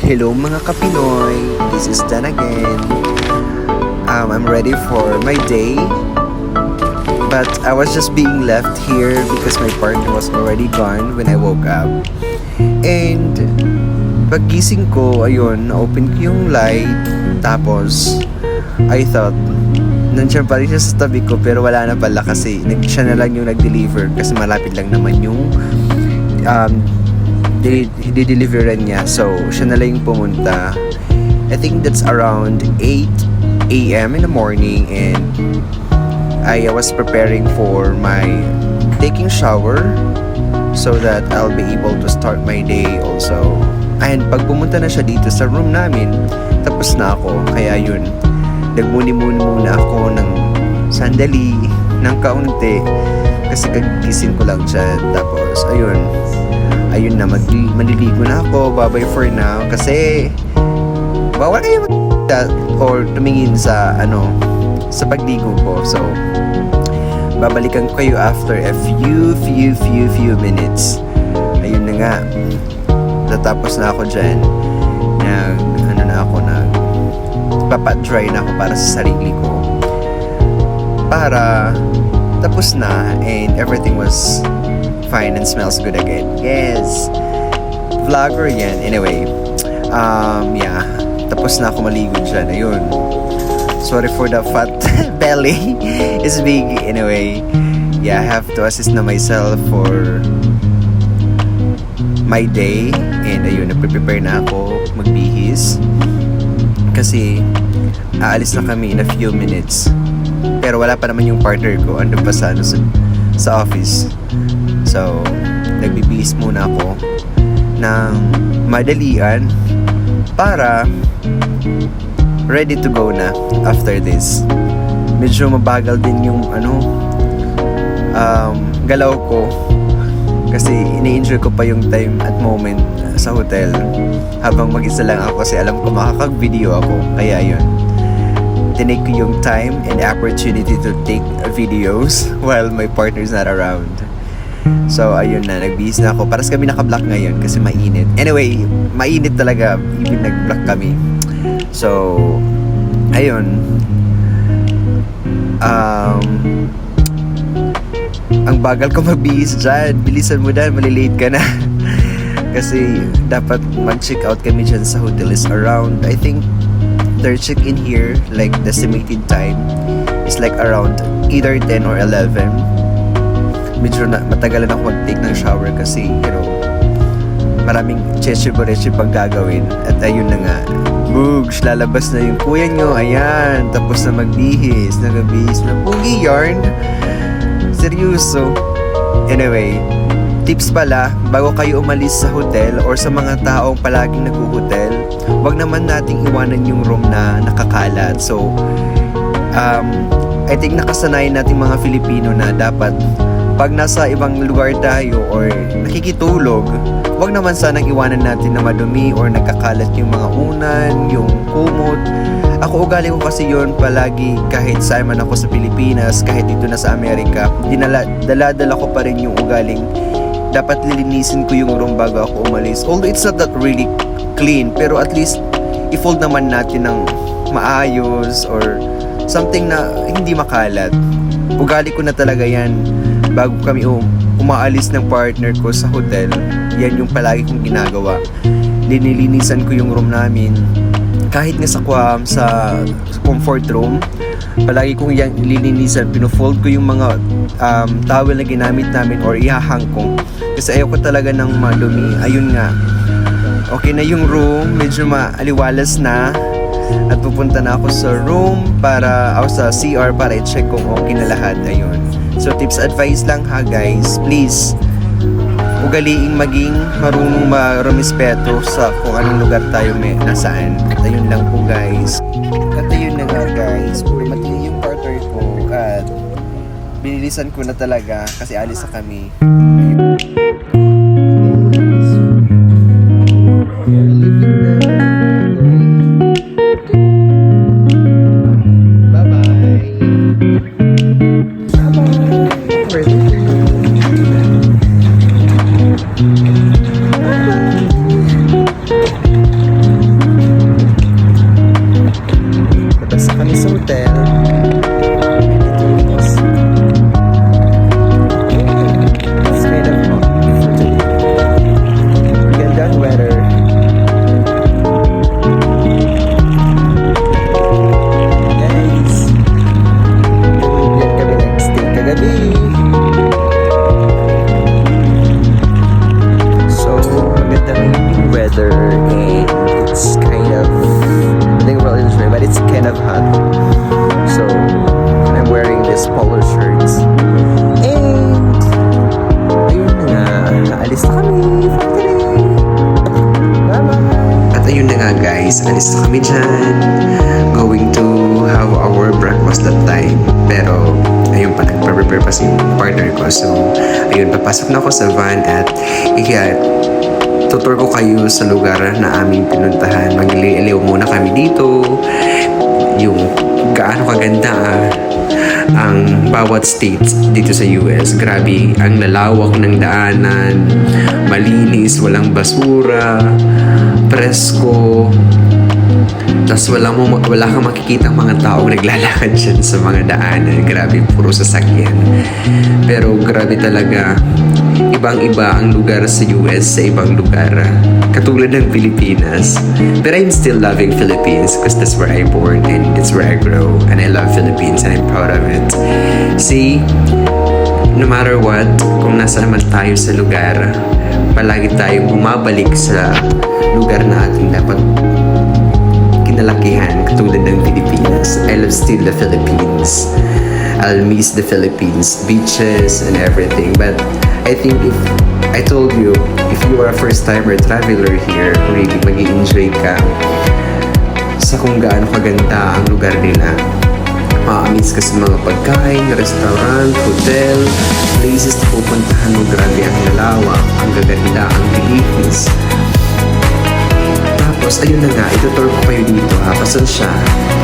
Hello mga kapinoy, this is Dan again. I'm ready for my day, but I was just being left here because my partner was already gone when I woke up. And paggising ko, ayun, na-open ko yung light, tapos I thought nandiyan pa rin siya sa tabi ko, pero wala na pala kasi siya na lang yung nag-deliver kasi malapit lang naman yung deliveran niya. So, siya na lang yung pumunta. I think that's around 8 a.m. in the morning, and I was preparing for my taking shower so that I'll be able to start my day also. And pag pumunta na siya dito sa room namin, tapos na ako. Kaya yun, nagmuni-muni muna ako ng sandali, ng kaunti, kasi kagising ko lang siya. Tapos, ayun na, manliligo na ako. Bye-bye for now. Kasi, bawal kayo or tumingin sa, sa pagligo ko. So, babalikan ko kayo after a few minutes. Ayun na nga. Natapos na ako dyan. Papadry na ako para sa sarili ko. Para, tapos na, and everything was fine and smells good again. Yes, vlogger yan. Anyway, yeah, tapos na ako maligo dyan. Ayun, sorry for the fat belly. It's big. Anyway, yeah, I have to assist na myself for my day. And ayun, nagpe-prepare na ako magbihis kasi aalis na kami in a few minutes. Pero wala pa naman yung partner ko, andun pa sa office. So, nagbibihis muna ako ng madalian para ready to go na after this. Medyo mabagal din yung galaw ko kasi ini-enjoy ko pa yung time at moment sa hotel habang mag-isa lang ako kasi alam ko makakag-video ako. Kaya yun, tinake ko yung time and opportunity to take videos while my partner's not around. So, ayun na, nagbihis na ako. Paras kami naka-block ngayon kasi mainit. Anyway, mainit talaga, even nag-block kami. So, ayun. Ang bagal ko magbihis dyan. Bilisan mo dyan, malilate ka na. Kasi, dapat mag-check out kami dyan sa hotel is around, I think, their check-in here, like, the estimated time is like around either 10 or 11. Medyo matagalan ako mag-take ng shower kasi, maraming cheche-boreche pang gagawin. At ayun na nga, bugs, lalabas na yung kuya nyo, ayan, tapos na magbihis, nagabihis na, pugi yarn. Seryoso. Anyway, tips pala, bago kayo umalis sa hotel or sa mga taong palaging nag-hotel, wag naman nating iwanan yung room na nakakalat. So, I think nakasanayan nating mga Filipino na dapat pag nasa ibang lugar tayo or nakikitulog, wag naman sanang iwanan natin na madumi or nagkakalat yung mga unan, yung kumot. Ako, ugali ko kasi yun palagi kahit saan man ako sa Pilipinas, kahit dito na sa Amerika, dala-dala ko pa rin yung ugaling dapat lilinisin ko yung room bago ako umalis. Although it's not that really clean, pero at least i-fold naman natin ng maayos or something na hindi makalat. Ugali ko na talaga yan. Bago kami umaalis ng partner ko sa hotel, yan yung palagi kong ginagawa. Linilinisan ko yung room namin. Kahit nga sa comfort room, palagi kong yan lilinisan. Pinofold ko yung mga towel na ginamit namin or ihahang ko. Kasi ayoko talaga ng madumi. Ayun nga, okay na yung room, medyo maaliwalas na. At pupunta na ako sa room sa CR para i-check kung okay na lahat. Ayun. So, tips advice lang ha guys. Please, ugaliing maging marunong marumispeto sa kung anong lugar tayo nasaan. At ayun lang po guys. At ayun na nga guys. Dumating yung partner ko at binilisan ko na talaga kasi alis na kami. and it's kind of, I think we're in but it's kind of hot. So I'm wearing this polo shirts. And ayun na nga, alis na kami for today. Bye-bye! At ayun na nga guys, alis na kami dyan. Going to have our breakfast that time. Pero ayun pa, nagpa-prepare pa si partner ko. So ayun, papasok na ako sa van at tutur ko kayo sa lugar na aming pinuntahan. Magliliw muna kami dito. Yung gaano kaganda ang bawat state dito sa US. Grabe, ang lalawak ng daanan, malinis, walang basura, presko. Tapos wala kang makikita mga taong naglalakad dyan sa mga daanan. Grabe, puro sasakyan. Pero grabe talaga, ibang-iba ang lugar sa US sa ibang lugar. Katulad ng Pilipinas. But I'm still loving Philippines because that's where I born and that's where I grow. And I love Philippines and I'm proud of it. See, no matter what, kung nasaan man tayo sa lugar, palagi tayong bumabalik sa lugar na ating dapat kinalakihan, katulad ng Pilipinas. I love still the Philippines. I'll miss the Philippines, beaches and everything. But I think if I told you, if you are a first-timer traveler here, really mag-i-enjoy ka sa kung gaano kaganda ang lugar nila. Ma-amaze ka sa mga pagkain, restaurant, hotel, places na pupuntahan mo. Grabe ang lawak, ang gaganda, ang linis. Tapos, ayun na nga, itutour ko kayo dito ha. Pasensya,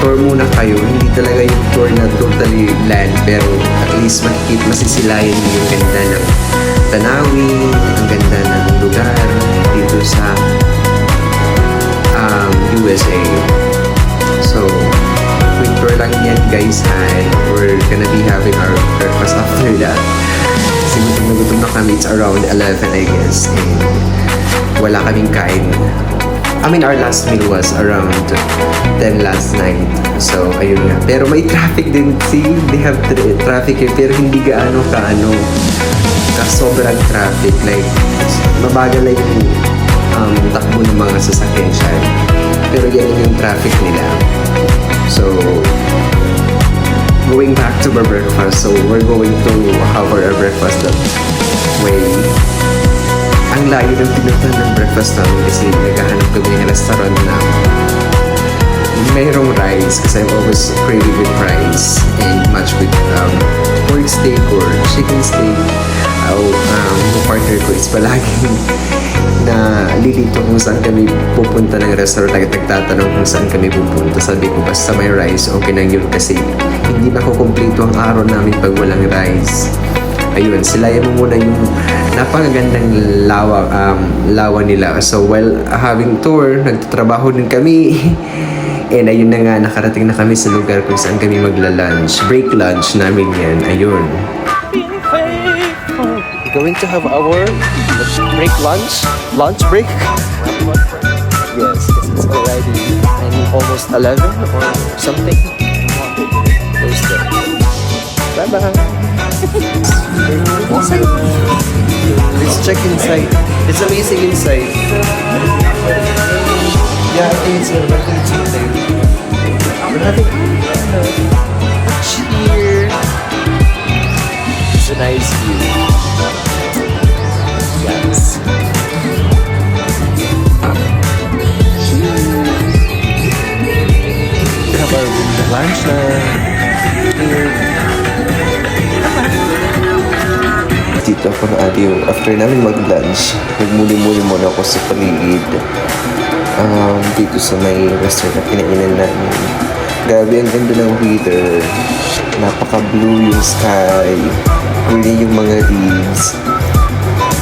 tour muna kayo. Hindi talaga yung tour na totally land, pero at least masisilayan mo yung ganda ng tanawin, ang ganda ng lugar dito sa USA. So, quick tour lang yan guys. We're gonna be having our breakfast after that. Kasi gutom na kami. It's around 11 I guess. And wala kaming kain. I mean, our last meal was around 10 last night. So, ayun nga. Pero may traffic din. See, they have traffic here. Pero hindi gaano sobrang traffic. Like, mabagal like takbo ng mga sasakyan siya. Pero yan yung traffic nila. So, going back to our breakfast. So, we're going to have our breakfast that way. Ang layo ng pinuntahan ng breakfast namin kasi naghahanap kami ng restaurant na mayroong rice kasi I'm always craving with rice and match with pork steak or chicken steak. Yung partner ko is palaging na lilito kung saan kami pupunta ng restaurant at nagtatanong kung saan kami pupunta. Sabi ko basta may rice okay na yun kasi hindi nakukumpleto ang araw namin pag walang rice. Ayun, silayan mo muna yung napakagandang lawa nila. So while having tour, nagtatrabaho din kami. And ayun na nga, nakarating na kami sa lugar kung saan kami magla-lunch. Break lunch namin yan. Ayun. Going to have our break lunch? Lunch break? Yes, because it's already almost 11 or something. Close there. Bye-bye. Let's check inside. It's amazing inside. Yeah, I think it's inside. We're having cheer. It's a nice view. Yes. We have our lunch na. Dito ako na yung after namin mag-lunch, nagmuli-muli muna ako sa paligid. Dito sa may restaurant na kinainan namin. Grabe, ang ganda ng weather. Napaka-blue yung sky. Green yung mga leaves.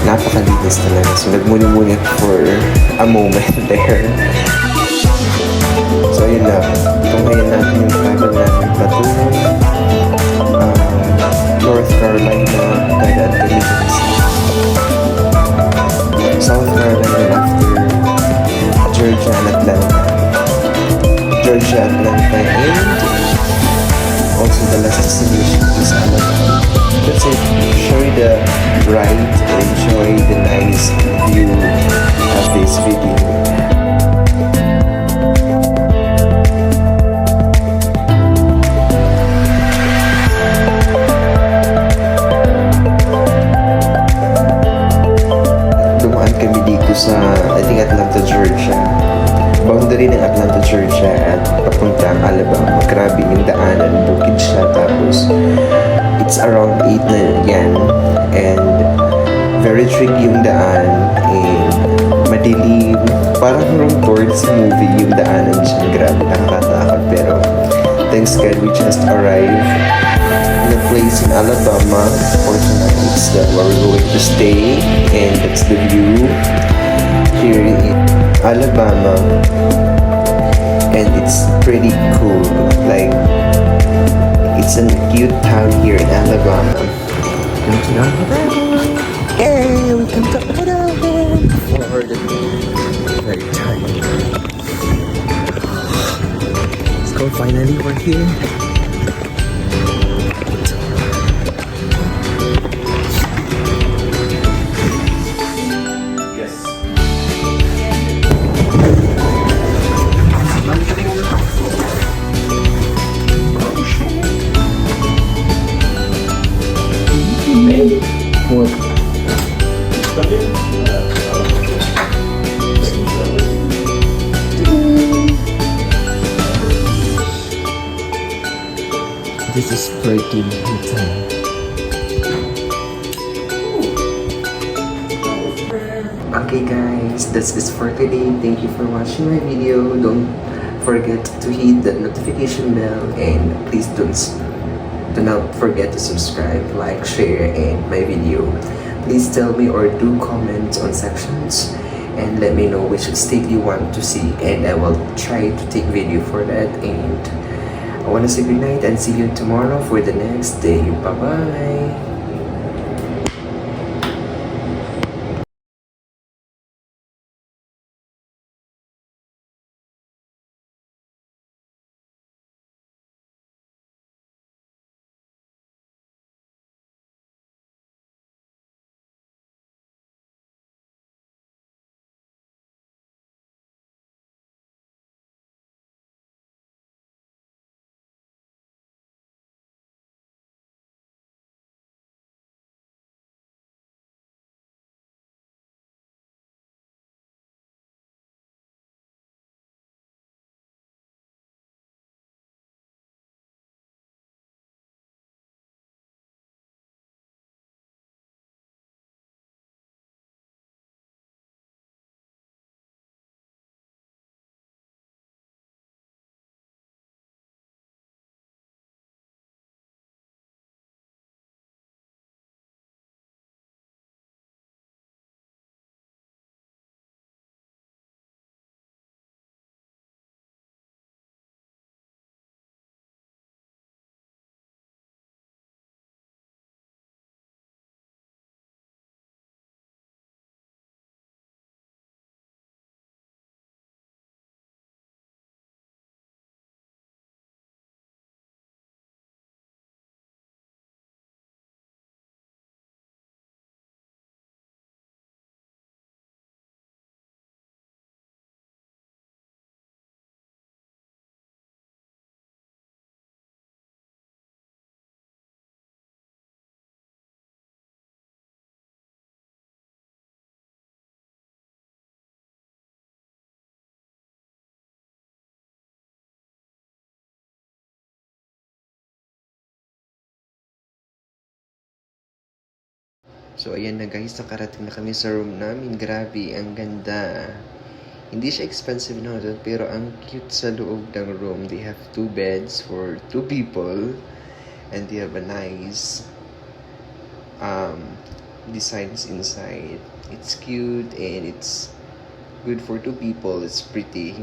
Napakalinis talaga. So, nagmuni-muni for a moment there. So, yun na. Tungayan natin yung travel namin patungo. North Carolina, Dagat, Philippines. South Carolina after Georgia and Atlanta. Georgia, Atlanta, and also the last destination is Alabama. That's it. Enjoy the ride, enjoy the nice view of this video. rin ng Atlanta, Georgia at papuntang Alabama. Grabe yung daanan, bukid siya, tapos it's around 8 na yan, and very tricky yung daan, and madilim, parang from towards movie yung daanan siya. Grabe, nakakatakot, pero thanks God we just arrived in a place in Alabama for tonight. It's that where we're going to stay, and that's the view here in Alabama, and it's pretty cool. Like, it's a cute town here in Alabama. Hey, we come to Alabama for the third time. Let's go. Finally, we're here. What? This is pretty hotel. Okay guys, that's it for today. Thank you for watching my video. Don't forget to hit the notification bell, and please do not forget to subscribe, like, share, and my video. Please tell me or do comment on sections and let me know which state you want to see, and I will try to take video for that. And I want to say good night and see you tomorrow for the next day. Bye bye. So, ayan na guys, nakarating na kami sa room namin. Grabe, ang ganda. Hindi siya expensive na hotel, pero ang cute sa loob ng room. They have 2 beds for 2 people. And they have a nice designs inside. It's cute and it's good for 2 people. It's pretty.